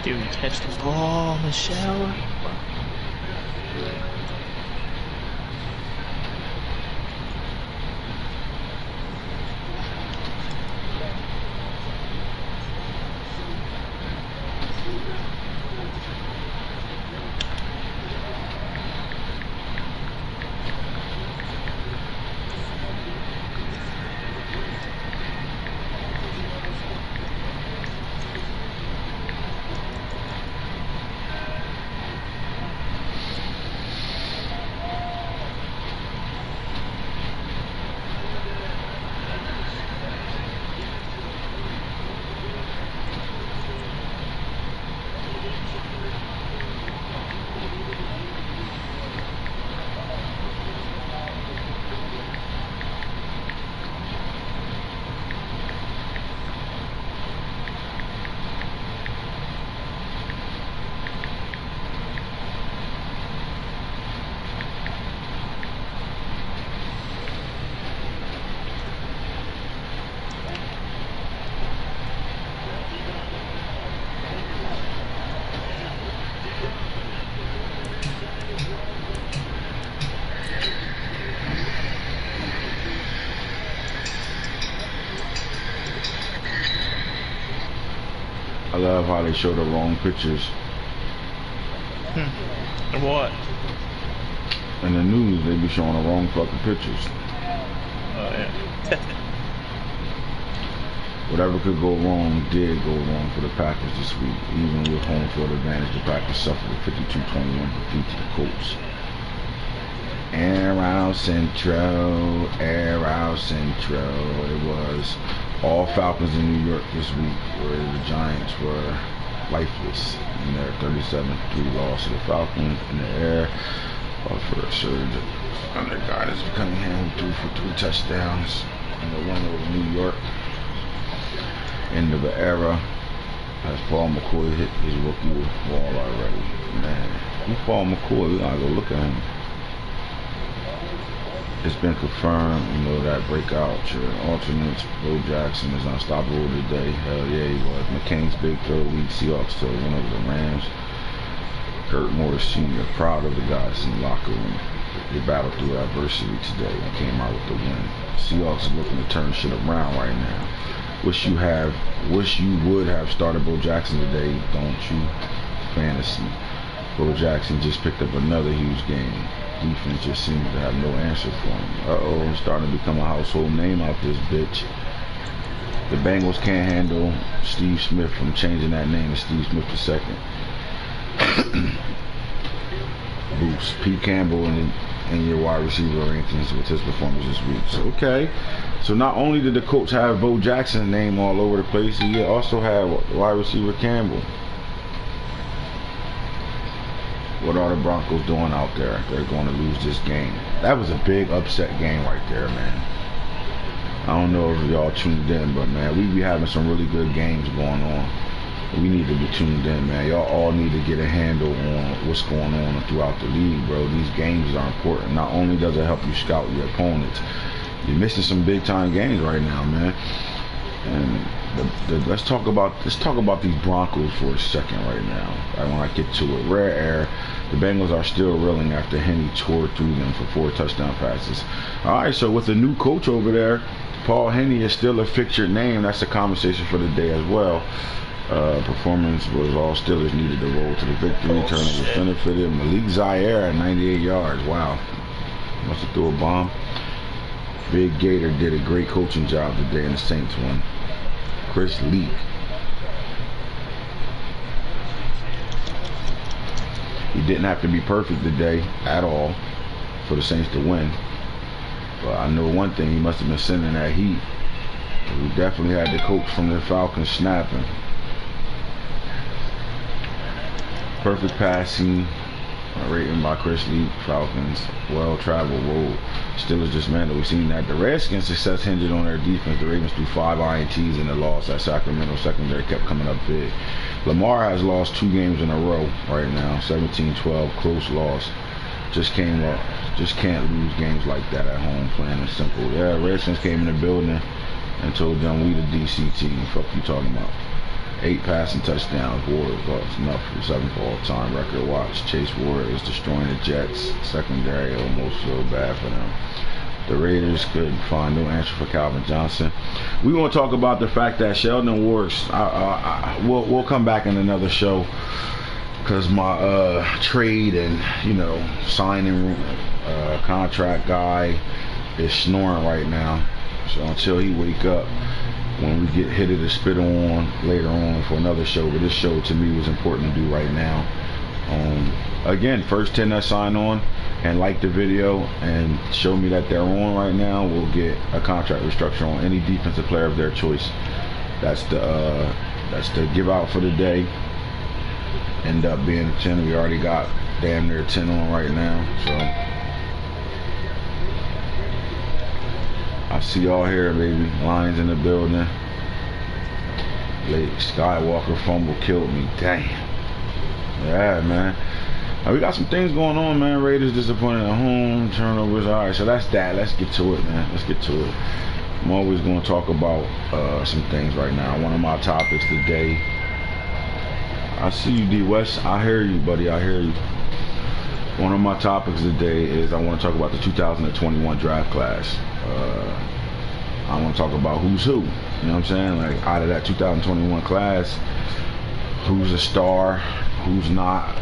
Dude, catch the ball in the shower. I love how they show the wrong pictures. What? In the news, they be showing the wrong fucking pictures. Oh, yeah. Whatever could go wrong did go wrong for the Packers this week. Even with home field advantage, the Packers suffered a 52-21 defeat to the Colts. Air out Central, Air out Central. It was all Falcons in New York this week, where the Giants were lifeless in their 37-3 loss to the Falcons in the air. For a surge under guidance, Cunningham threw for 3 touchdowns in the win over New York. End of the era. Has Paul McCoy hit his rookie wall already? Man, who's Paul McCoy? We gotta go look at him. It's been confirmed, you know, that breakout alternates. Bo Jackson is unstoppable today. Hell yeah, he was. McCain's big throw lead Seahawks to win over the Rams. Kurt Morris Sr. proud of the guys in the locker room. They battled through adversity today and came out with the win. Seahawks are looking to turn shit around right now. Wish you would have started Bo Jackson today, don't you? Fantasy. Bo Jackson just picked up another huge game. Defense just seems to have no answer for him. He's starting to become a household name out this bitch. The Bengals can't handle Steve Smith from changing that name to Steve Smith II. Boost Pete Campbell in your wide receiver rankings with his performance this week. So, okay. So not only did the coach have Bo Jackson's name all over the place, he also had wide receiver Campbell. What are the Broncos doing out there? They're going to lose this game. That was a big upset game right there, man. I don't know if y'all tuned in, but man, we be having some really good games going on. We need to be tuned in, man. Y'all all need to get a handle on what's going on throughout the league, bro. These games are important. Not only does it help you scout your opponents, you're missing some big time games right now, man. And let's talk about these Broncos for a second right now. When I get to it, rare air. The Bengals are still reeling after Henne tore through them for 4 touchdown passes. All right, so with the new coach over there, Paul Henne is still a fixtured name. That's a conversation for the day as well. Performance was all Steelers needed to roll to the victory. Turnovers benefited. Malik Zaire at 98 yards. Wow, must have threw a bomb. Big Gator did a great coaching job today in the Saints one. Chris Leak. He didn't have to be perfect today at all for the Saints to win. But I know one thing, he must have been sending that heat. We definitely had the coach from the Falcons snapping. Perfect passing. Rating by Chris Leak. Falcons. Well-traveled road. Steelers dismantled. We've seen that. The Redskins' success hinged on their defense. The Ravens threw 5 INTs in the loss. That Sacramento secondary kept coming up big. Lamar has lost 2 games in a row right now. 17-12. Close loss. Just came up. Just can't lose games like that at home, plain and simple. Yeah, Redskins came in the building and told them we the DC team. Fuck you talking about. 8 passing touchdowns. Ward got enough for 7th all-time record. Watch. Chase Ward is destroying the Jets. Secondary almost feel bad for them. The Raiders couldn't find no answer for Calvin Johnson. We want to talk about the fact that Sheldon Works. We'll come back in another show because my trade and signing contract guy is snoring right now. So until he wake up, when we get hit to spit on later on for another show, but this show to me was important to do right now. Again, first 10 that sign on and like the video and show me that they're on right now will get a contract restructure on any defensive player of their choice. That's the give out for the day. End up being a 10. We already got damn near 10 on right now. So I see y'all here, baby. Lions in the building. Late Skywalker fumble killed me. Damn. Yeah, man. We got some things going on, man. Raiders disappointed at home. Turnovers. All right, so that's that. Let's get to it, man. Let's get to it. I'm always going to talk about some things right now. One of my topics today. I see you, D West. I hear you, buddy. I hear you. One of my topics today is I want to talk about the 2021 draft class. I want to talk about who's who. You know what I'm saying? Like, out of that 2021 class, who's a star, who's not.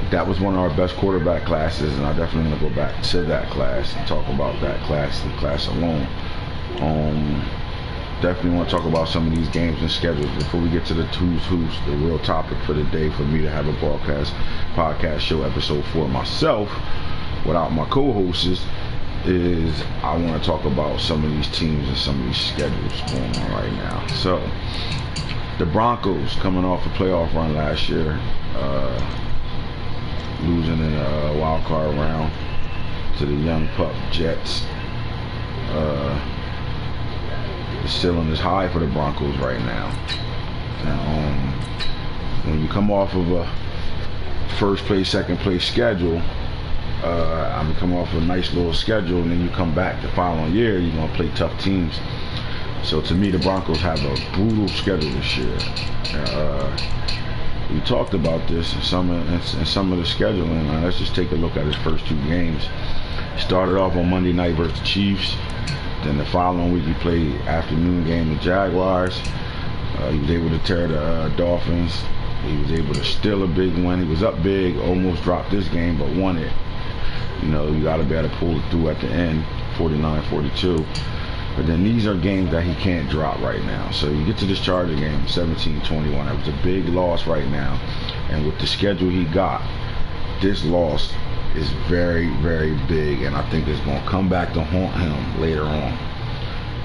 That was one of our best quarterback classes, and I definitely want to go back to that class and talk about that class, the class alone. Definitely want to talk about some of these games and schedules before we get to the who's the real topic for the day for me to have a podcast show episode 4 myself without my co-hosts is I want to talk about some of these teams and some of these schedules going on right now. So the Broncos coming off a playoff run last year, losing in a wild card round to the young pup Jets. The ceiling is high for the Broncos right now. When you come off of a first place, second place schedule, come off a nice little schedule, and then you come back the following year, you're gonna play tough teams. So to me, the Broncos have a brutal schedule this year. We talked about this in some of the scheduling. Let's just take a look at his first 2 games. Started off on Monday night versus the Chiefs. Then the following week he played afternoon game with Jaguars. He was able to tear the Dolphins. He was able to steal a big win. He was up big, almost dropped this game, but won it. You got to be able to pull it through at the end, 49-42. But then these are games that he can't drop right now. So you get to this Charger game, 17-21. That was a big loss right now. And with the schedule he got, this loss is very, very big. And I think it's going to come back to haunt him later on.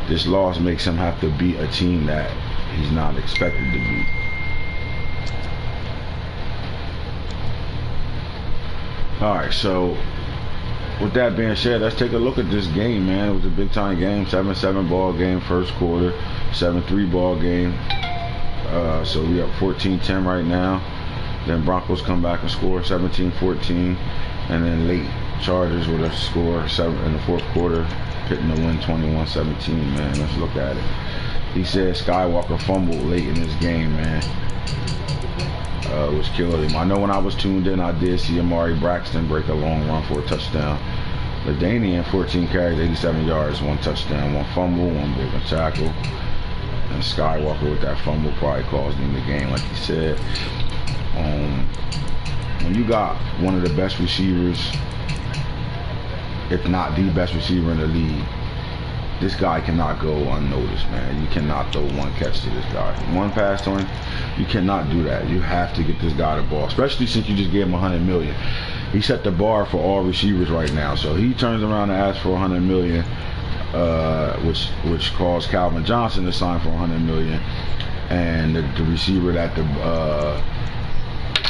This loss makes him have to beat a team that he's not expected to beat. Alright, so with that being said, let's take a look at this game, man. It was a big time game, 7-7 ball game first quarter, 7-3 ball game. So we up 14-10 right now. Then Broncos come back and score 17-14, and then late Chargers with a score 7 in the fourth quarter, hitting the win 21-17. Man, let's look at it. He said Skywalker fumbled late in this game, man. Which killed him. I know when I was tuned in, I did see Amari Braxton break a long run for a touchdown. LaDainian, 14 carries, 87 yards, 1 touchdown, 1 fumble, 1 broken tackle. And Skywalker with that fumble probably caused him the game, like he said. When you got one of the best receivers, if not the best receiver in the league, this guy cannot go unnoticed, man. You cannot throw one catch to this guy. One pass to him, you cannot do that. You have to get this guy the ball, especially since you just gave him $100 million. He set the bar for all receivers right now. So he turns around and asks for $100 million, which caused Calvin Johnson to sign for $100 million, and the receiver that the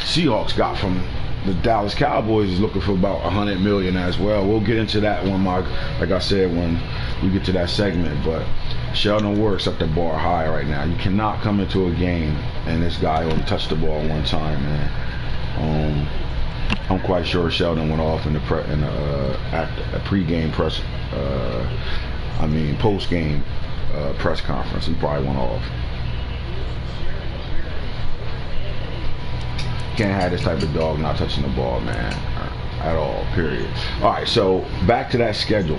Seahawks got from the Dallas Cowboys is looking for about $100 million as well. We'll get into that when like I said, when we get to that segment. But Sheldon Works up the bar high right now. You cannot come into a game and this guy only touched the ball one time, man. I'm quite sure Sheldon went off in the pre-game press, post-game press conference. He probably went off. can't have this type of dog not touching the ball, man, at all, period. All right, so back to that schedule.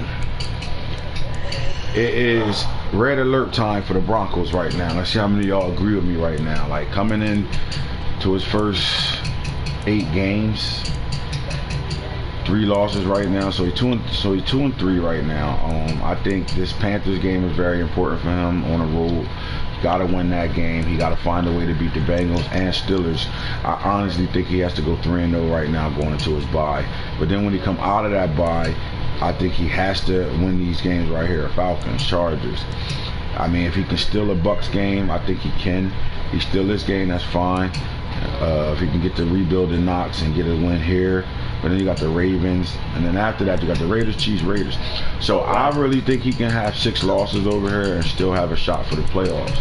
It is red alert time for the Broncos right now. Let's see how many of y'all agree with me right now. Like, coming in to his first 8 games, 3 losses right now, so he's 2-3 right now. I think this Panthers game is very important for him on the road. Got to win that game. He got to find a way to beat the Bengals and Steelers. I honestly think he has to go 3-0 right now going into his bye. But then when he come out of that bye, I think he has to win these games right here. Falcons, Chargers. I mean, if he can steal a Bucks game, I think he can. He steal this game, that's fine. If he can get the rebuilding knocks and get a win here. But then you got the Ravens, and then after that you got the Raiders, Chiefs, Raiders. So I really think he can have 6 losses over here and still have a shot for the playoffs.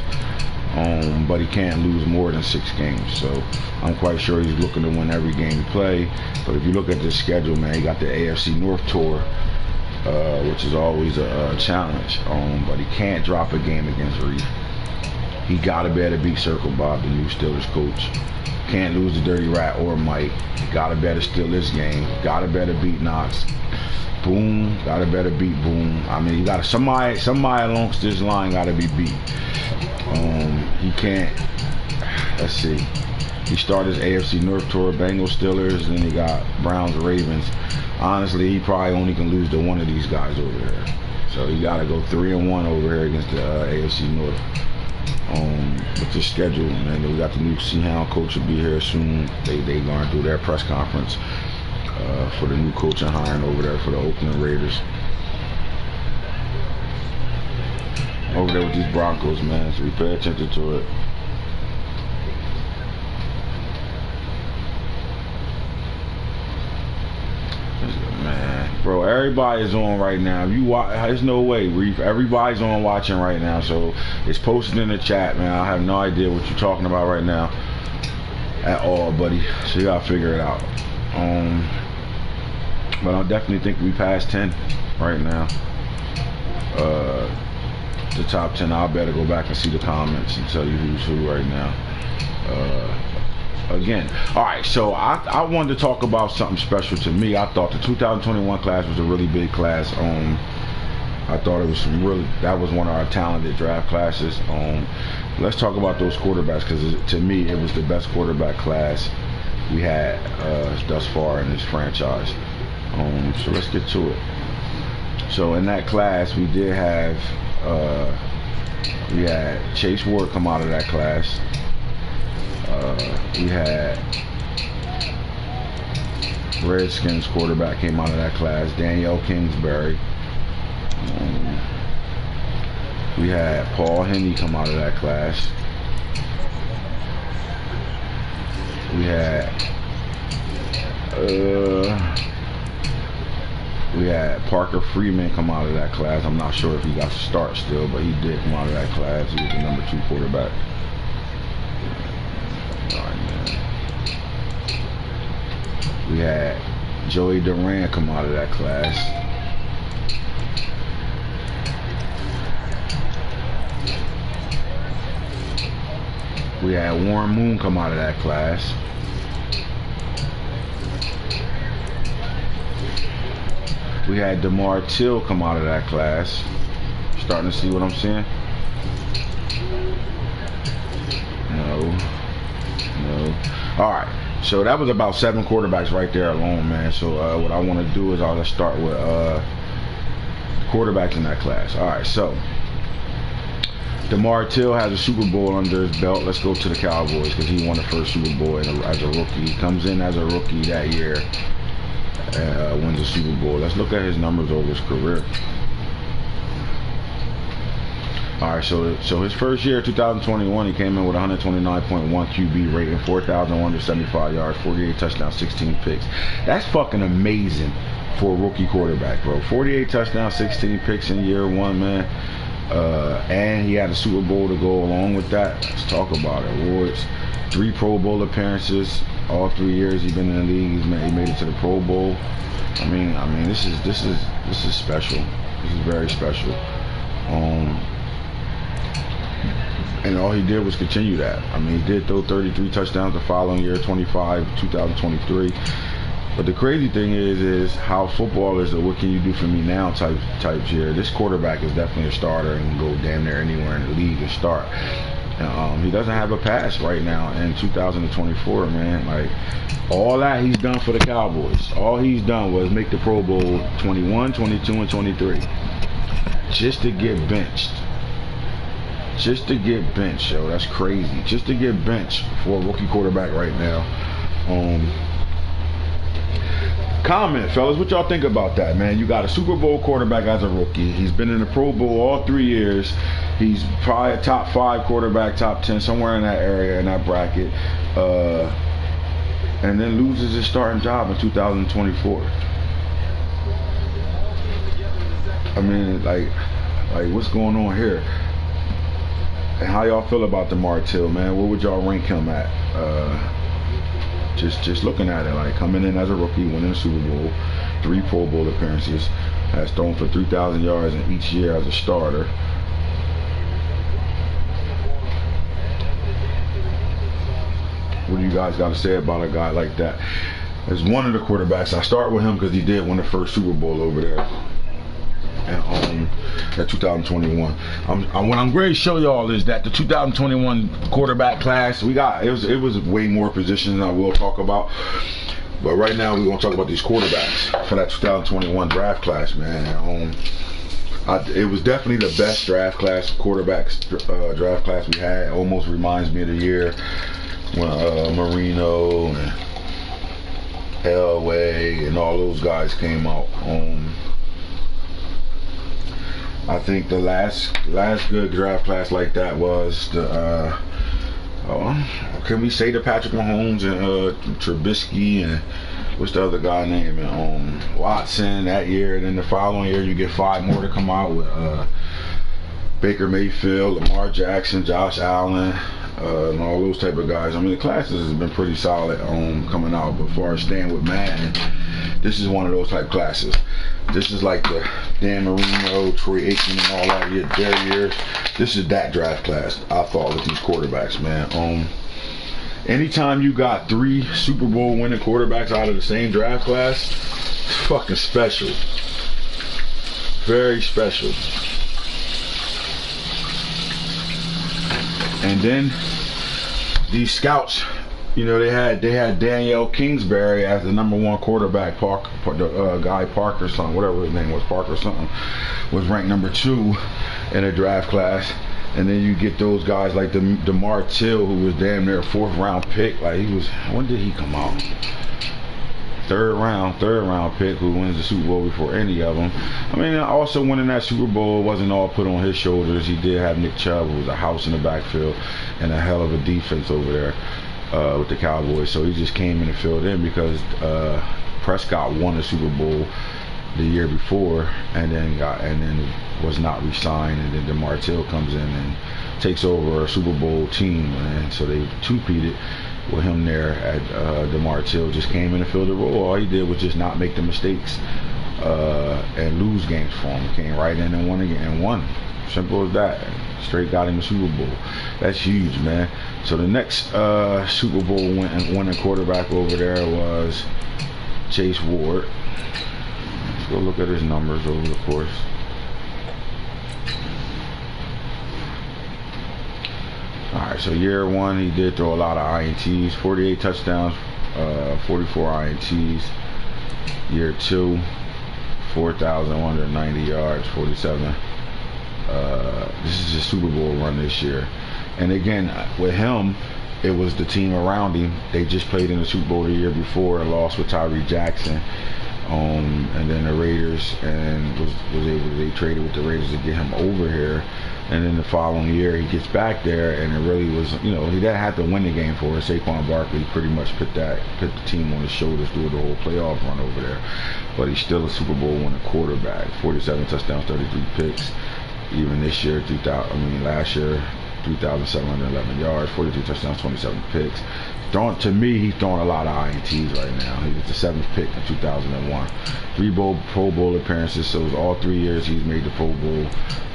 But he can't lose more than 6 games. So I'm quite sure he's looking to win every game he play. But if you look at this schedule, man, he got the AFC North tour, which is always a challenge. But he can't drop a game against Reef. He got to be able to beat Circle Bob, the new Steelers coach. Can't lose to Dirty Rat or Mike. Got to better steal this game. Got to better beat Knox. Boom. Got to better beat Boom. I mean, you got to somebody alongst this line got to be beat. He can't. Let's see. He started his AFC North tour, Bengals, Steelers, then he got Browns, Ravens. Honestly, he probably only can lose to one of these guys over there. So he got to go 3-1 over here against the AFC North. With the schedule, man, we got the new Seahound coach will be here soon. They going to do their press conference for the new coach and hiring over there for the Oakland Raiders. Over there with these Broncos, man, so we pay attention to it. Man, bro, everybody is on right now. You watch, there's no way, Reef. Everybody's on watching right now, so it's posted in the chat, man. I have no idea what you're talking about right now at all, buddy. So you gotta figure it out. But I definitely think we passed 10 right now. The top 10. I better go back and see the comments and tell you who's who right now. Again, all right, so I wanted to talk about something special to me. I thought the 2021 class was a really big class. I thought it was that was one of our talented draft classes. Let's talk about those quarterbacks, because to me it was the best quarterback class we had thus far in this franchise. So let's get to it. So in that class we did have we had Chase Ward come out of that class. We had Redskins quarterback came out of that class, Danielle Kingsbury. We had Paul Henney come out of that class. We had Parker Freeman come out of that class. I'm not sure if he got to start still, but he did come out of that class. He was the number 2 quarterback. We had Joey Durant come out of that class. We had Warren Moon come out of that class. We had DeMar Till come out of that class. Starting to see what I'm saying? No. All right. So that was about 7 quarterbacks right there alone, man. So what I want to do is let's start with quarterbacks in that class. All right, so DeMar Till has a Super Bowl under his belt. Let's go to the Cowboys, because he won the first Super Bowl as a rookie. He comes in as a rookie that year, wins a Super Bowl. Let's look at his numbers over his career. All right, so his first year, 2021, he came in with 129.1 QB rating, 4,175 yards, 48 touchdowns, 16 picks. That's fucking amazing for a rookie quarterback, bro. 48 touchdowns, 16 picks in year 1, man. And he had a Super Bowl to go along with that. Let's talk about it. Awards, 3 Pro Bowl appearances. All 3 years he's been in the league, he made it to the Pro Bowl. I mean, this is special. This is very special. And all he did was continue that. I mean, he did throw 33 touchdowns the following year, 25, 2023. But the crazy thing is how football is the what can you do for me now type year. This quarterback is definitely a starter and can go damn near anywhere in the league and start. He doesn't have a pass right now in 2024, man. Like, all that he's done for the Cowboys, all he's done was make the Pro Bowl 21, 22, and 23. Just to get benched. Just to get benched, yo. That's crazy. Just to get benched for a rookie quarterback right now. Comment, fellas, what y'all think about that, man? You got a Super Bowl quarterback as a rookie. He's been in the Pro Bowl all 3 years. He's probably a top 5 quarterback, top 10, somewhere in that area, in that bracket. And then loses his starting job in 2024. I mean, like what's going on here? And how y'all feel about DeMar Till, man? Where would y'all rank him at? Just looking at it, like coming in as a rookie, winning the Super Bowl, 3 Pro Bowl appearances, has thrown for 3,000 yards in each year as a starter. What do you guys got to say about a guy like that? As one of the quarterbacks, I start with him because he did win the first Super Bowl over there. And at 2021. What I'm going to show y'all is that the 2021 quarterback class we got, it was way more positions than I will talk about. But right now we're going to talk about these quarterbacks for that 2021 draft class, man. It was definitely the best draft class, quarterbacks draft class we had. Almost reminds me of the year when Marino and Elway and all those guys came out. I think the last good draft class like that was the can we say the Patrick Mahomes and Trubisky and what's the other guy name, and Watson that year, and then the following year you get 5 more to come out with Baker Mayfield, Lamar Jackson, Josh Allen, and all those type of guys. I mean, the classes has been pretty solid coming out, but as far as staying with Madden, this is one of those type classes. This is like the Dan Marino, Troy Aikman, and all that their years. This is that draft class, I thought, with these quarterbacks, man. Anytime you got 3 Super Bowl winning quarterbacks out of the same draft class, it's fucking special. Very special. And then these scouts, you know, they had Danielle Kingsbury as the #1 quarterback. Guy Parker something, whatever his name was, Parker something, was ranked #2 in a draft class. And then you get those guys like DeMar Till, who was damn near a 4th round pick. Like, he was, when did he come out? Third round pick, who wins the Super Bowl before any of them. I mean, also winning that Super Bowl wasn't all put on his shoulders. He did have Nick Chubb, who was a house in the backfield and a hell of a defense over there with the Cowboys. So he just came in and filled in because Prescott won the Super Bowl the year before and then was not re-signed, and then DeMar Till comes in and takes over a Super Bowl team, and so they two-peated with him there. At DeMar Till just came in and filled the role. All he did was just not make the mistakes and lose games for him. He came right in and won again and won. Simple as that. Straight got him the Super Bowl. That's huge, man. So the next Super Bowl winning quarterback over there was Chase Ward. Let's go look at his numbers over the course. Alright, so year 1 he did throw a lot of INTs, 48 touchdowns, 44 INTs. Year 2, 4,190 yards, 47. This is his Super Bowl run this year. And again, with him, it was the team around him. They just played in the Super Bowl the year before and lost with Tyree Jackson. And then the Raiders, and they traded with the Raiders to get him over here. And then the following year he gets back there, and it really was, you know, he didn't have to win the game for it. Saquon Barkley pretty much put the team on his shoulders through the whole playoff run over there. But he's still a Super Bowl winning quarterback. 47 touchdowns, 33 picks. Even this year, last year, 3,711 yards, 42 touchdowns, 27 picks. To me, he's throwing a lot of INTs right now. He was the 7th pick in 2001. 3 Pro Bowl appearances, so it was all 3 years he's made the Pro Bowl.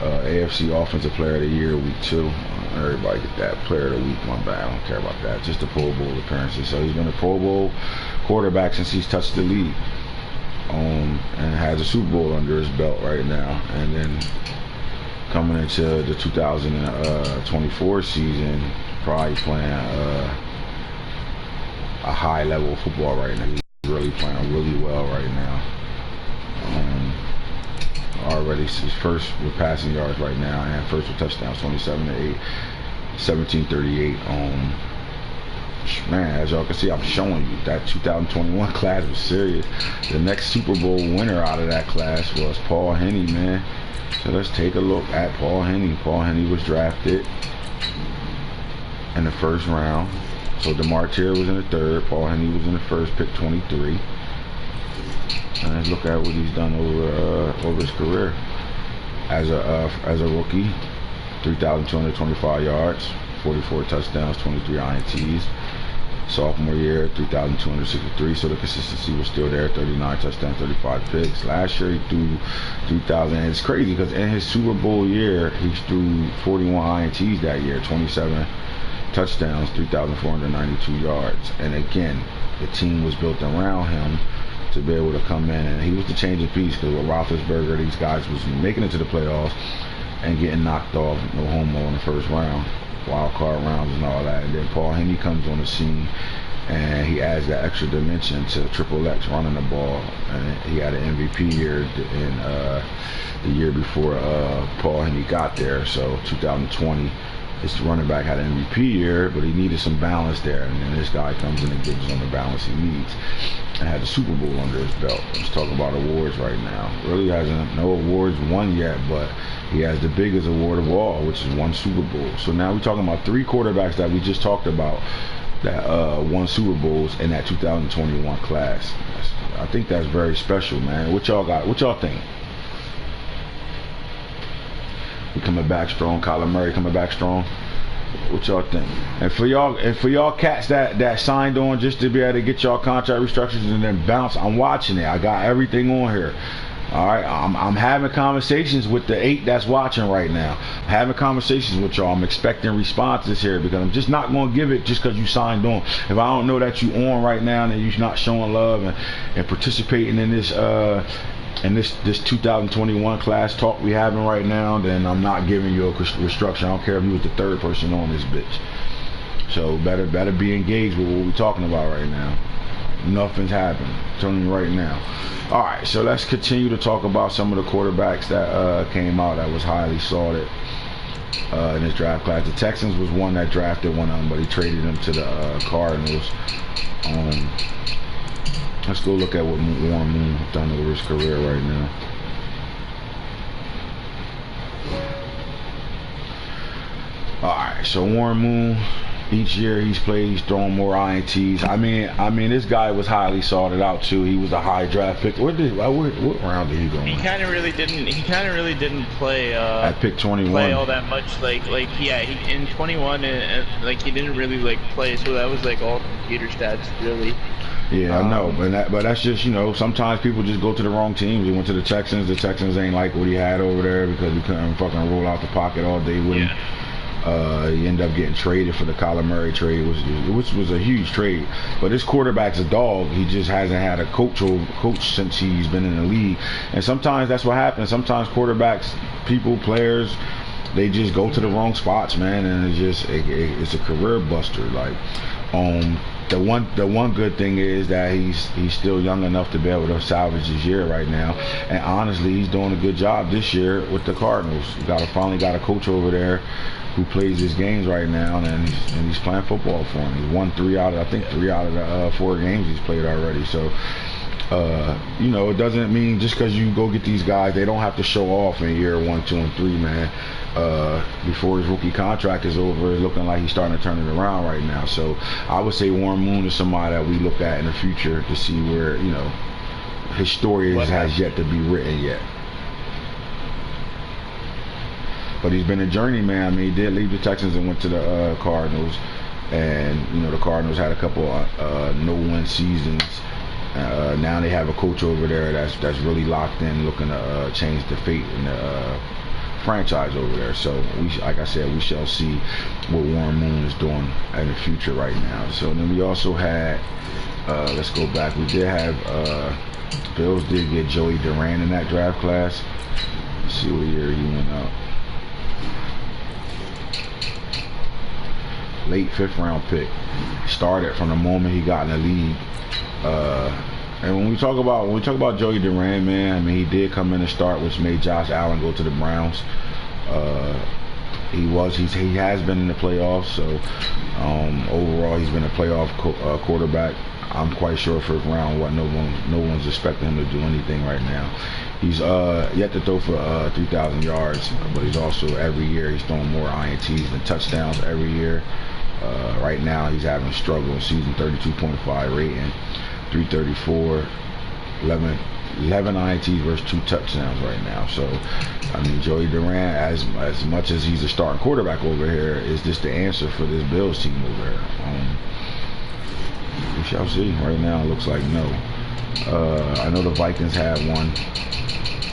AFC Offensive Player of the Year, week 2. Everybody get that. Player of the week, my bad. I don't care about that. Just the Pro Bowl appearances. So he's been a Pro Bowl quarterback since he's touched the league. And has a Super Bowl under his belt right now. And then coming into the 2024 season, probably playing a high level of football right now. He's really playing really well right now. Already he's first with passing yards right now, and first with touchdowns, 27-8, 1738. Man, as y'all can see, I'm showing you that 2021 class was serious. The next Super Bowl winner out of that class was Paul Henne, man. So let's take a look at Paul Henne. Paul Henne was drafted in the first round. So DeMartier was in the third. Paul Henne was in the first, pick 23. And let's look at what he's done over his career. As a rookie, 3,225 yards, 44 touchdowns, 23 INTs. Sophomore year, 3,263. So the consistency was still there. 39 touchdowns, 35 picks. Last year he threw 3,000. And it's crazy because in his Super Bowl year, he threw 41 INTs that year, 27 touchdowns, 3,492 yards. And again, the team was built around him to be able to come in, and he was the changing piece because with Roethlisberger, these guys was making it to the playoffs and getting knocked off, no homo, in the first round, wild card rounds and all that. And then Paul Henne comes on the scene and he adds that extra dimension to Triple X running the ball. And he had an MVP year in the year before Paul Henne got there, so 2020. His running back had an MVP year, but he needed some balance there, and then this guy comes in and gives him the balance he needs. And had the Super Bowl under his belt. Let's talk about awards right now. Really hasn't no awards won yet, but he has the biggest award of all, which is one Super Bowl. So now we're talking about 3 quarterbacks that we just talked about that won Super Bowls in that 2021 class. I think that's very special, man. What y'all got? What y'all think? We coming back strong. Kyler Murray coming back strong. What y'all think? And for y'all cats that signed on just to be able to get y'all contract restructures and then bounce, I'm watching it. I got everything on here. All right, I'm having conversations with the 8 that's watching right now. I'm having conversations with y'all. I'm expecting responses here because I'm just not going to give it just because you signed on. If I don't know that you on right now and you're not showing love and participating in this this 2021 class talk we having right now, then I'm not giving you a restructure. I don't care if you was the 3rd person on this bitch. So better be engaged with what we're talking about right now. Nothing's happened. I'm telling you right now. All right, so let's continue to talk about some of the quarterbacks that came out that was highly sought in this draft class. The Texans was one that drafted one of them, but he traded him to the Cardinals. Let's go look at what Warren Moon has done over his career right now. Alright, so Warren Moon, each year he's played, he's thrown more INTs. I mean, this guy was highly sought out too. He was a high draft pick. What round did he go in? He kind of really didn't play at pick 21. Play all that much. Yeah, he in 21 like he didn't really play. So that was all computer stats really. Yeah, I know, but that's just, sometimes people just go to the wrong teams. He went to the Texans. The Texans ain't like what he had over there because he couldn't fucking roll out the pocket all day with him. He ended up getting traded for the Kyler Murray trade, which was a huge trade. But this quarterback's a dog. He just hasn't had a coach since he's been in the league. And sometimes that's what happens. Sometimes quarterbacks, players, they just go to the wrong spots, man, and it's a career buster. The one good thing is that he's still young enough to be able to salvage his year right now, and honestly, he's doing a good job this year with the Cardinals. Finally got a coach over there who plays his games right now, and he's playing football for him. He's won 3 out of the 4 games he's played already. So, it doesn't mean just because you go get these guys, they don't have to show off in year 1, 2, and 3, man. Before his rookie contract is over, it's looking like he's starting to turn it around right now. So I would say Warren Moon is somebody that we look at in the future to see where, his story has yet to be written yet. But he's been a journeyman. I mean, he did leave the Texans and went to the Cardinals, and the Cardinals had a couple no-win seasons. Now they have a coach over there that's really locked in, looking to change the fate in the franchise over there. So like I said, we shall see what Warren Moon is doing in the future right now. So then we also had, let's go back. We did have Bills did get Joey Duran in that draft class. Let's see what year he went out. Late 5th round pick. Started from the moment he got in the league. And when we talk about Joey Duran, man, I mean, he did come in and start, which made Josh Allen go to the Browns. He has been in the playoffs, so overall he's been a playoff quarterback. I'm quite sure 1st round, no one's expecting him to do anything right now. He's yet to throw for 3,000 yards, but he's also every year he's throwing more INTs than touchdowns every year. Right now he's having a struggle. Season 32.5 rating, 334, 11 INTs versus 2 touchdowns right now. So, I mean, Joey Duran, as much as he's a starting quarterback over here, is this the answer for this Bills team over here? We shall see. Right now it looks like no. I know the Vikings had one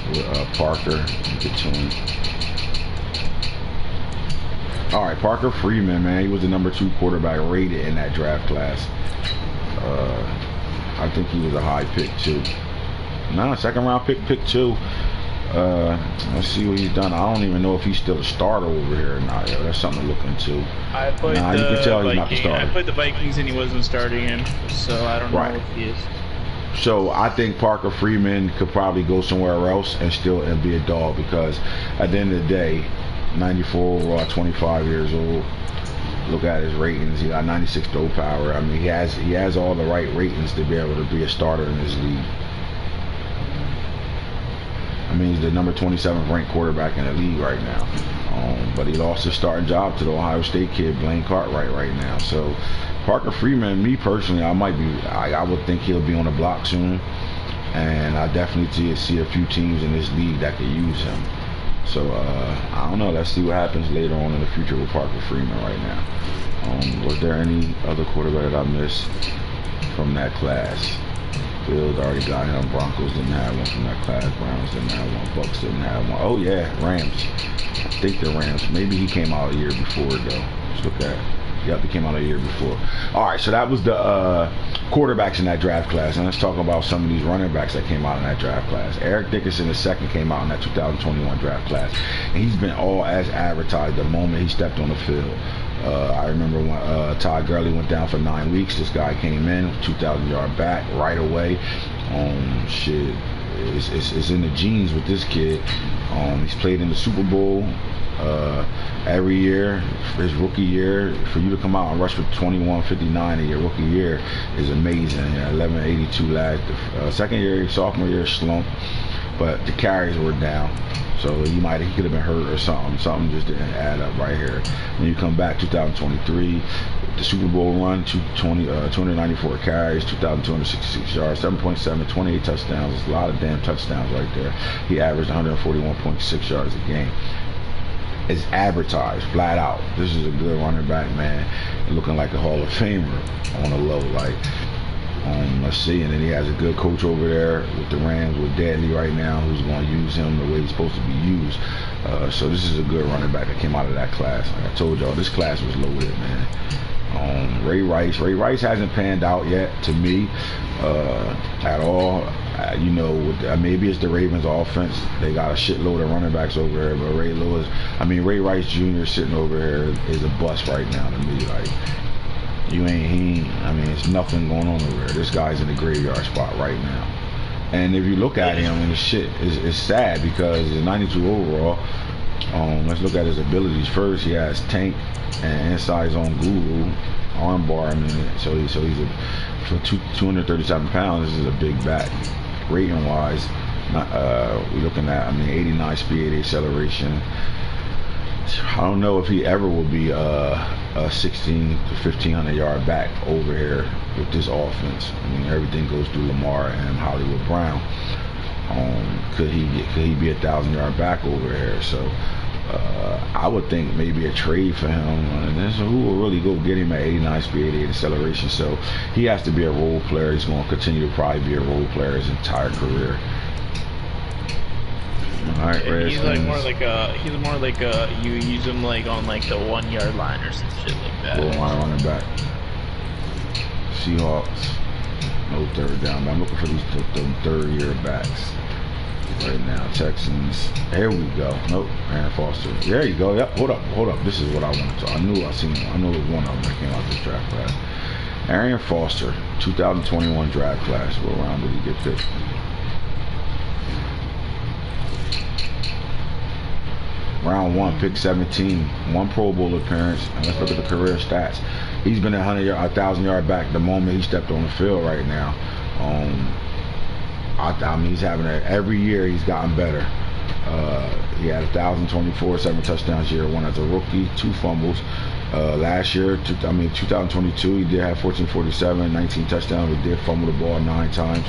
with Parker. Get to him. All right, Parker Freeman, man, he was the number 2 quarterback rated in that draft class. I think he was a high pick too. Nah, 2nd round pick 2. Let's see what he's done. I don't even know if he's still a starter over here or not. That's something to look into. You can tell he's not the starter. I played the Vikings and he wasn't starting him, so I don't know if he is. So I think Parker Freeman could probably go somewhere else and still be a dog, because at the end of the day, 94 overall, 25 years old. Look at his ratings. He got 96 throw power. I mean, he has all the right ratings to be able to be a starter in this league. I mean, he's the number 27th ranked quarterback in the league right now. But he lost his starting job to the Ohio State kid, Blaine Cartwright, right now. So Parker Freeman, me personally, I would think he'll be on the block soon. And I definitely see a few teams in this league that could use him. So I don't know. Let's see what happens later on in the future with Parker Freeman right now. Was there any other quarterback that I missed from that class? Bills already got him. Broncos didn't have one from that class. Browns didn't have one. Bucks didn't have one. Oh yeah, Rams. I think the Rams. Maybe he came out a year before though. Let's look at it. Yep, he came out a year before. All right, so that was the quarterbacks in that draft class. And let's talk about some of these running backs that came out in that draft class. Eric Dickerson II came out in that 2021 draft class. And he's been all as advertised the moment he stepped on the field. I remember when Todd Gurley went down for 9 weeks. This guy came in, 2,000-yard back right away. Shit, it's in the genes with this kid. He's played in the Super Bowl every year. His rookie year, for you to come out and rush for 21.59 in your rookie year is amazing. 11.82 last. Second year, sophomore year, slump, but the carries were down. So he could have been hurt or something. Something just didn't add up right here. When you come back 2023, the Super Bowl run, 294 carries, 2,266 yards, 7.7, 28 touchdowns. It's a lot of damn touchdowns right there. He averaged 141.6 yards a game. It's advertised flat out. This is a good running back, man. Looking like a Hall of Famer on the low, like. Let's see, and then he has a good coach over there with the Rams with Dadley right now, who's going to use him the way he's supposed to be used. So this is a good running back that came out of that class. Like I told y'all, this class was loaded, man. Ray Rice hasn't panned out yet to me at all. Maybe it's the Ravens offense. They got a shitload of running backs over there, but Ray Rice Jr. sitting over here is a bust right now to me. Like, it's nothing going on over there. This guy's in the graveyard spot right now. And if you look at him, and it's sad because he's 92 overall. Let's look at his abilities first. He has tank and inside his own guru, armbar. So he's for 237 pounds. This is a big back. Rating wise, we're looking at 89 speed, acceleration. I don't know if he ever will be a 16 to 1,500 yard back over here with this offense. Everything goes through Lamar and Hollywood Brown. Could he be a 1,000-yard back over here? So I would think maybe a trade for him. And then who will really go get him at 89 speed, 88 acceleration? So he has to be a role player. He's going to continue to probably be a role player his entire career. Alright, Yeah, he's like more Redskins. like a you use him like on like the 1 yard line or some shit like that. Goal line running back. Seahawks. No third down. I'm looking for these third-year backs right now. Texans. Here we go. Nope. Aaron Foster. There you go. Yep. Hold up. This is what I wanted to. I knew I seen him. I knew it was one of them that came out this draft class. Aaron Foster, 2021 draft class. What round did he get picked? Round 1, pick 17, 1 Pro Bowl appearance, and let's look at the career stats. He's been a 1,000-yard back the moment he stepped on the field right now. I mean, he's having every year he's gotten better. He had 1,024, 7 touchdowns year 1 as a rookie, 2 fumbles. Last year, 2022, he did have 1,447, 19 touchdowns. He did fumble the ball 9 times.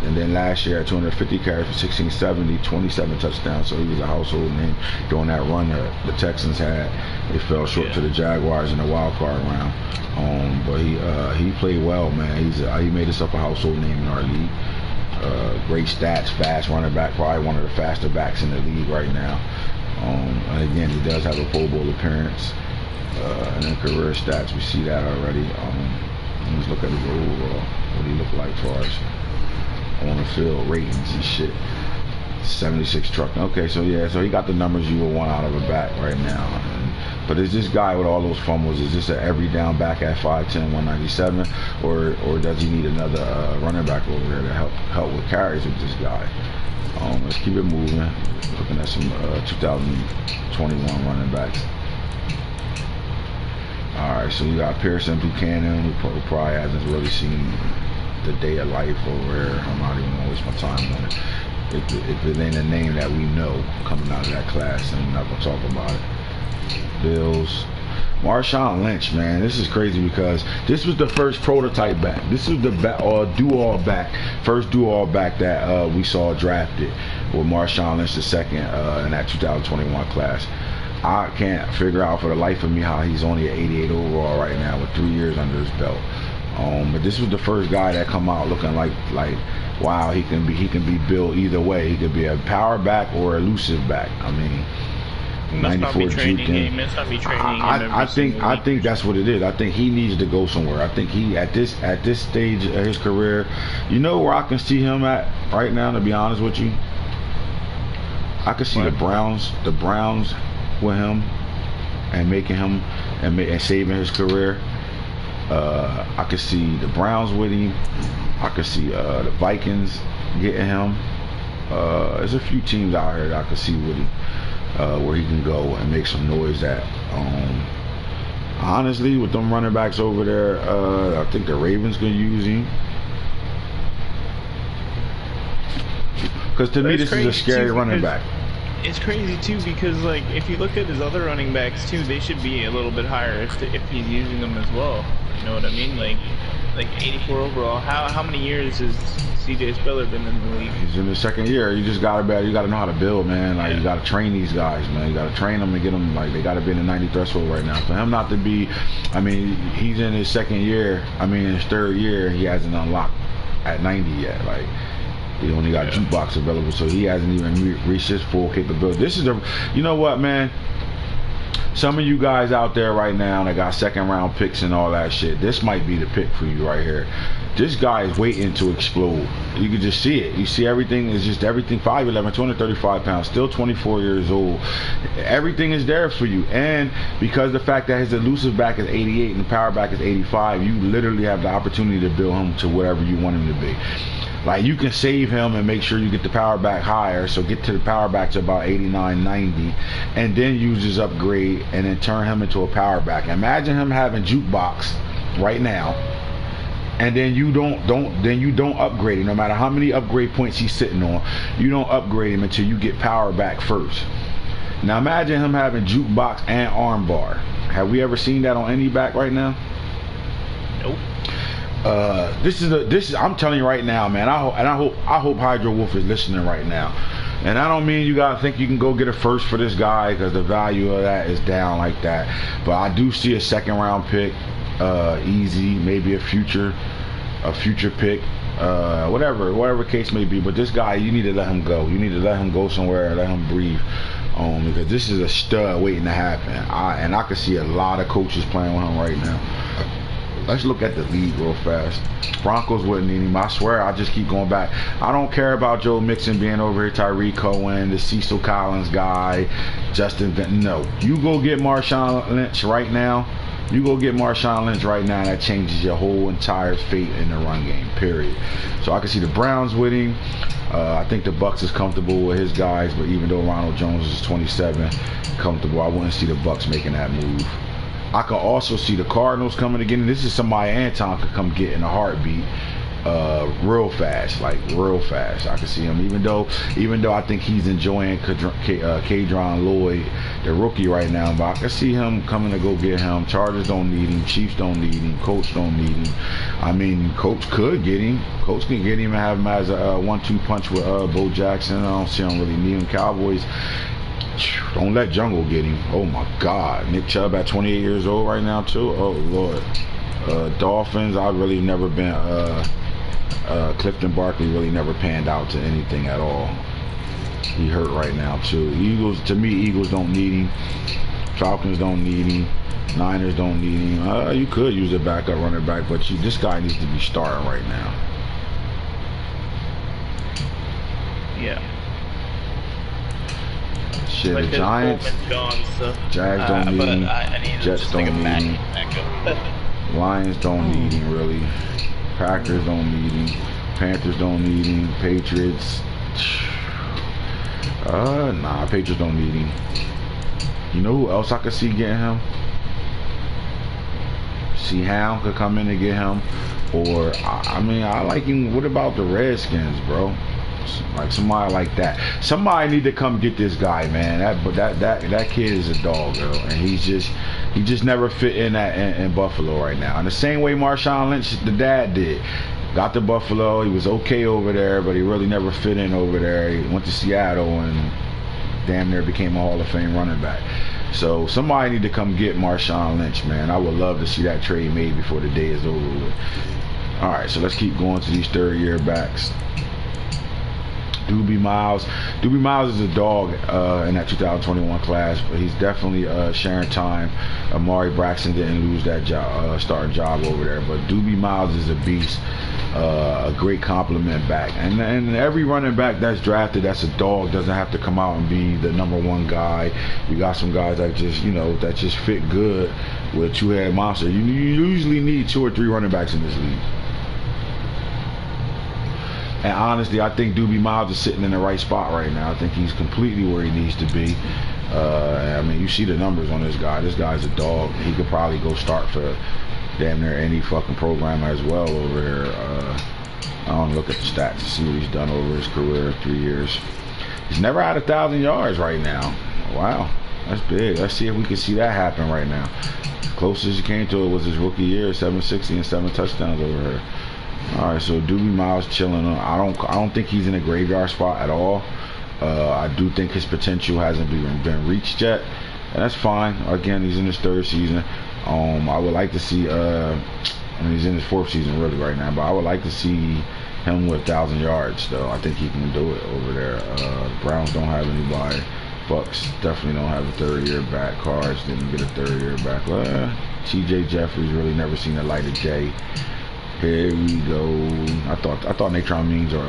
And then last year at 250 carries for 1670, 27 touchdowns. So he was a household name during that run that the Texans had. They fell short to the Jaguars in the wild card round. But he played well, man. He made himself a household name in our league. Great stats, fast running back, probably one of the faster backs in the league right now. And again, he does have a Pro Bowl appearance. And then career stats, we see that already. Let's look at his overall. What do he look like for us? On the field, ratings and shit. 76 truck. Okay, so yeah, so he got the numbers you would want out of a back right now. But is this guy with all those fumbles, is this an every down back at 5'10", 197, or does he need another running back over there to help with carries with this guy? Let's keep it moving. Looking at some 2021 running backs. Alright, so we got Pearson Buchanan, who probably hasn't really seen the day of life over here. I'm not even gonna waste my time on it. If it ain't a name that we know coming out of that class, I'm not gonna talk about it. Bills. Marshawn Lynch, man, this is crazy because this was the first prototype back. This was the do-all back, first do-all back that we saw drafted with Marshawn Lynch the second in that 2021 class. I can't figure out for the life of me how he's only an 88 overall right now with 3 years under his belt. But this was the first guy that come out looking like wow, he can be built either way. He could be a power back or elusive back. I mean, Must not be training game. Must not be training. I think that's what it is. I think he needs to go somewhere. I think he at this stage of his career, you know where I can see him at right now. To be honest with you, I can see the Browns with him and making him and saving his career. I could see the Browns with him. I could see the Vikings getting him. There's a few teams out here that I could see with him, where he can go and make some noise at. Honestly, with them running backs over there, I think the Ravens can use him. Because to me, this is a scary running back. It's crazy too because like if you look at his other running backs too, they should be a little bit higher if he's using them as well. You know what I mean? Like 84 overall. How many years has CJ Spiller been in the league? He's in his second year. You just gotta know how to build, man. Like you gotta train these guys, man. You gotta train them and get them like they gotta be in the 90 threshold right now. For him not to be, I mean, he's in his second year. I mean, his third year, he hasn't unlocked at 90 yet. Like. He only got jukebox available, so he hasn't even reached his full capability. This is you know what, man? Some of you guys out there right now that got second round picks and all that shit, this might be the pick for you right here. This guy is waiting to explode. You can just see it. You see everything is just everything. 5'11", 235 pounds, still 24 years old. Everything is there for you. And because the fact that his elusive back is 88 and the power back is 85, you literally have the opportunity to build him to whatever you want him to be. Like you can save him and make sure you get the power back higher, so get to the power back to about 89, 90, and then use his upgrade and then turn him into a power back. Imagine him having jukebox right now, and then you don't upgrade him. No matter how many upgrade points he's sitting on, you don't upgrade him until you get power back first. Now imagine him having jukebox and armbar. Have we ever seen that on any back right now? Nope. This is I'm telling you right now, man. I hope Hydro Wolf is listening right now. And I don't mean you gotta think you can go get a first for this guy because the value of that is down like that. But I do see a second round pick, easy, maybe a future pick. whatever case may be. But this guy, you need to let him go. You need to let him go somewhere, let him breathe. Because this is a stud waiting to happen. I can see a lot of coaches playing with him right now. Let's look at the league real fast. Broncos wouldn't need him. I swear, I just keep going back. I don't care about Joe Mixon being over here, Tyreek Cohen, the Cecil Collins guy, Justin Vinton. No, you go get Marshawn Lynch right now. You go get Marshawn Lynch right now, and that changes your whole entire fate in the run game, period. So I can see the Browns winning. I think the Bucs is comfortable with his guys, but even though Ronald Jones is 27, comfortable, I wouldn't see the Bucs making that move. I can also see the Cardinals coming again. This is somebody Anton could come get in a heartbeat, real fast, like real fast. I can see him, even though I think he's enjoying Kadron Lloyd, the rookie right now. But I can see him coming to go get him. Chargers don't need him. Chiefs don't need him. Colts don't need him. I mean, Colts could get him. Colts can get him and have him as a 1-2 punch with Bo Jackson. I don't see him really need him. Cowboys. Don't let Jungle get him. Oh my God, Nick Chubb at 28 years old right now too. Oh Lord. Dolphins. I've really never been. Clifton Barkley really never panned out to anything at all. He hurt right now too. Eagles. To me, Eagles don't need him. Falcons don't need him. Niners don't need him. You could use a backup running back, but this guy needs to be starting right now. Yeah. Shit, the Giants, gone, so. Jags don't need him. Jets don't need him. Lions don't need him really. Packers don't need him. Panthers don't need him. Patriots. Nah, Patriots don't need him. You know who else I could see getting him? See Hound could come in and get him. Or I mean, I like him. What about the Redskins, bro? Like somebody like that. Somebody need to come get this guy, man. That kid is a dog, girl, and he just never fit in Buffalo right now. In the same way Marshawn Lynch, the dad, did. Got to Buffalo, he was okay over there, but he really never fit in over there. He went to Seattle and damn near became a Hall of Fame running back. So somebody need to come get Marshawn Lynch, man. I would love to see that trade made before the day is over with. All right, so let's keep going to these third-year backs. Doobie Miles. Doobie Miles is a dog in that 2021 class, but he's definitely sharing time. Amari Braxton didn't lose that job, starting job over there, but Doobie Miles is a beast, a great compliment back. And every running back that's drafted that's a dog doesn't have to come out and be the #1 guy. You got some guys that just fit good with two-head monster. You usually need 2 or 3 running backs in this league. And honestly, I think Doobie Miles is sitting in the right spot right now. I think he's completely where he needs to be. I mean, you see the numbers on this guy. This guy's a dog. He could probably go start for damn near any fucking program as well over here. I don't look at the stats to see what he's done over his career, 3 years. He's never had 1,000 yards right now. Wow, that's big. Let's see if we can see that happen right now. Closest he came to it was his rookie year, 760 and 7 touchdowns over here. All right, so Doobie Miles chilling. I don't think he's in a graveyard spot at all. I do think his potential hasn't been reached yet, and that's fine. Again, he's in his 3rd season. I would like to see. I mean, he's in his 4th season really right now, but I would like to see him with 1,000 yards. Though I think he can do it over there. The Browns don't have anybody. Bucks definitely don't have a 3rd-year back. Cards didn't get a 3rd-year back. T.J. Jeffries really never seen the light of day. Here we go. I thought Natron Means or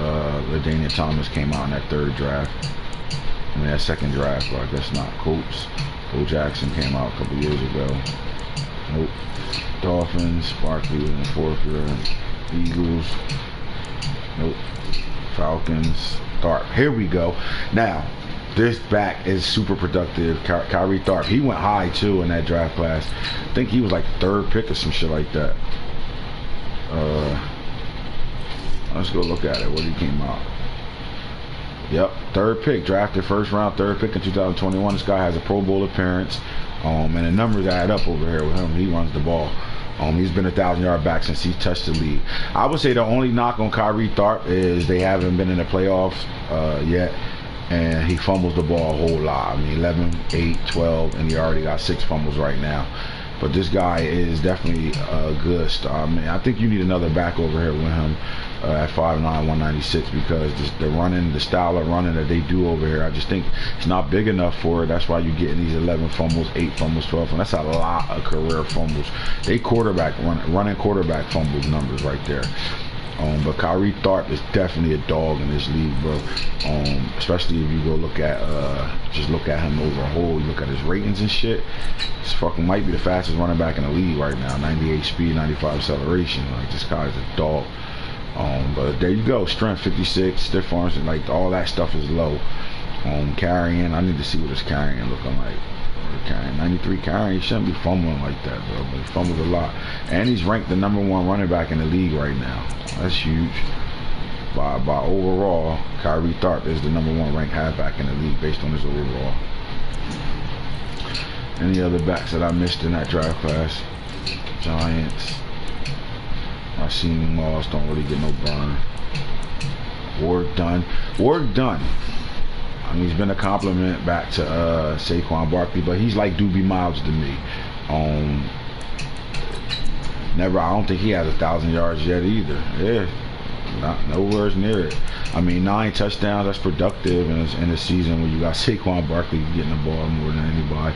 LaDainian Thomas came out in that 3rd draft. I mean that 2nd draft, but I guess not. Colts. Bo Jackson came out a couple years ago. Nope. Dolphins. Barkley was in the 4th year. Eagles. Nope. Falcons. Tharp. Here we go. Now, this back is super productive. Kyrie Tharp. He went high too in that draft class. I think he was like 3rd pick or some shit like that. Let's go look at it. What he came out. Yep, 3rd pick, drafted 1st round, 3rd pick in 2021. This guy has a Pro Bowl appearance, and the numbers add up over here with him. He runs the ball. He's been 1,000-yard back since he touched the league. I would say the only knock on Kyrie Tharp is they haven't been in the playoffs yet, and he fumbles the ball a whole lot. I mean, 11, 8, 12, and he already got 6 fumbles right now. But this guy is definitely a good star. I mean, I think you need another back over here with him. at 5'9", 196, because the running, the style of running that they do over here, I just think it's not big enough for it. That's why you're getting these 11 fumbles, 8 fumbles, 12, and that's a lot of career fumbles. They running quarterback fumbles numbers right there. But Kyrie Tharp is definitely a dog in this league, bro. Especially if you go look at just look at him overall, you look at his ratings and shit. This fucking might be the fastest running back in the league right now. 98 speed, 95 acceleration. Like, this guy's a dog. But there you go. Strength 56, stiff arms, and like all that stuff is low. Carrying, I need to see what his carrying looking like. Carrying 93 carrying, he shouldn't be fumbling like that, bro. But he fumbles a lot, and he's ranked the #1 running back in the league right now. That's huge. By overall, Kyrie Tharp is the #1 ranked halfback in the league based on his overall. Any other backs that I missed in that draft class? Giants. I seen Moss, don't really get no burn. Work done. I mean, he's been a compliment back to Saquon Barkley, but he's like Doobie Miles to me. I don't think he has 1,000 yards yet either. Yeah, nowhere near it. I mean, 9 touchdowns, that's productive in a season when you got Saquon Barkley getting the ball more than anybody.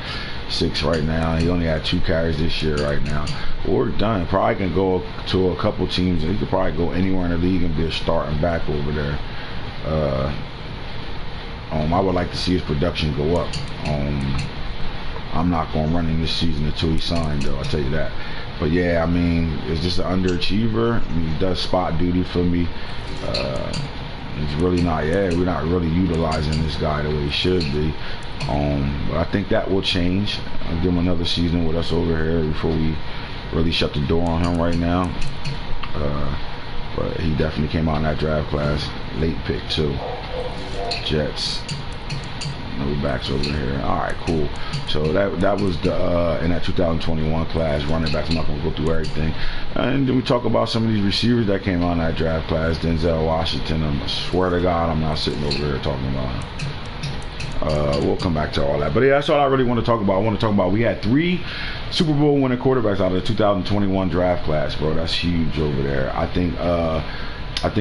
6 right now. He only had 2 carries this year right now. Work done. Probably can go to a couple teams. He could probably go anywhere in the league and be a starting back over there. I would like to see his production go up. I'm not going to run him this season until he signed, though, I'll tell you that. But yeah, I mean, is this an underachiever? I mean, he does spot duty for me. He's really not, we're not really utilizing this guy the way he should be. But I think that will change. I'll give him another season with us over here before we really shut the door on him right now. But he definitely came out in that draft class. Late pick, too. Jets. No backs over here. Alright, cool. So that was the in that 2021 class, running backs. I'm not going to go through everything. And then we talk about some of these receivers that came out in that draft class. Denzel Washington. I swear to God, I'm not sitting over here talking about him. We'll come back to all that. But yeah, that's all I really want to talk about. I want to talk about, we had 3 Super Bowl winning quarterbacks out of the 2021 draft class, bro. That's huge over there. I think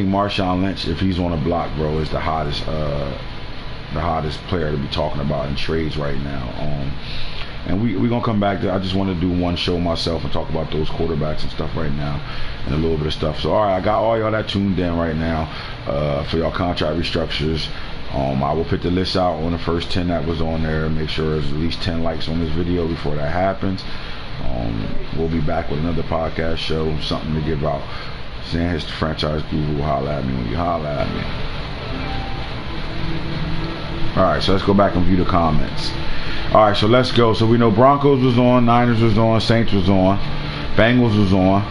Marshawn Lynch, if he's on a block, bro, is the hottest player to be talking about in trades right now. And we're gonna come back to, I just want to do one show myself and talk about those quarterbacks and stuff right now, and a little bit of stuff. So alright, I got all y'all that tuned in right now for y'all contract restructures. I will put the list out on the first 10 that was on there. Make sure there's at least 10 likes on this video before that happens. We'll be back with another podcast show, something to give out. Saying his franchise guru, holla at me when you holla at me. Alright, so let's go back and view the comments. Alright, so let's go. So we know Broncos was on, Niners was on, Saints was on, Bengals was on.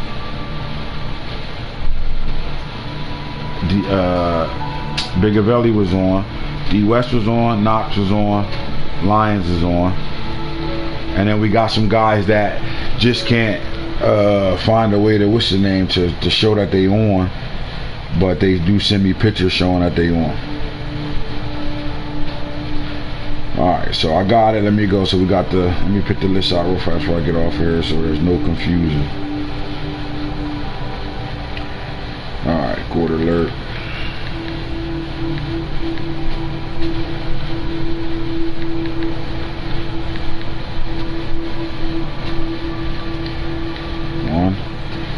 Big Avelli was on. D West was on, Knox was on, Lions is on. And then we got some guys that just can't find a way to, what's the name, to show that they on, but they do send me pictures showing that they on. Alright, so I got it. Let me go. So we got let me pick the list out real fast before I get off here so there's no confusion. Alright, quarter alert.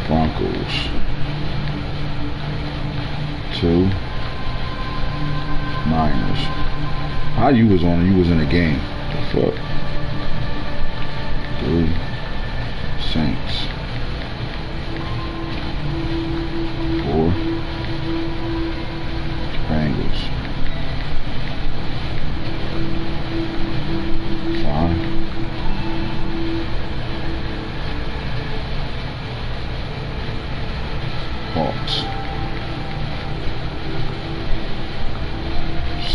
Broncos. 2 Niners. How you was on and you was in the game? The fuck? 3 Saints. 4 Bengals. 5 Hawks.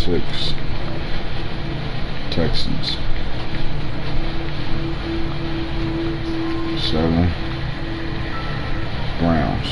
6 Texans. 7 Browns.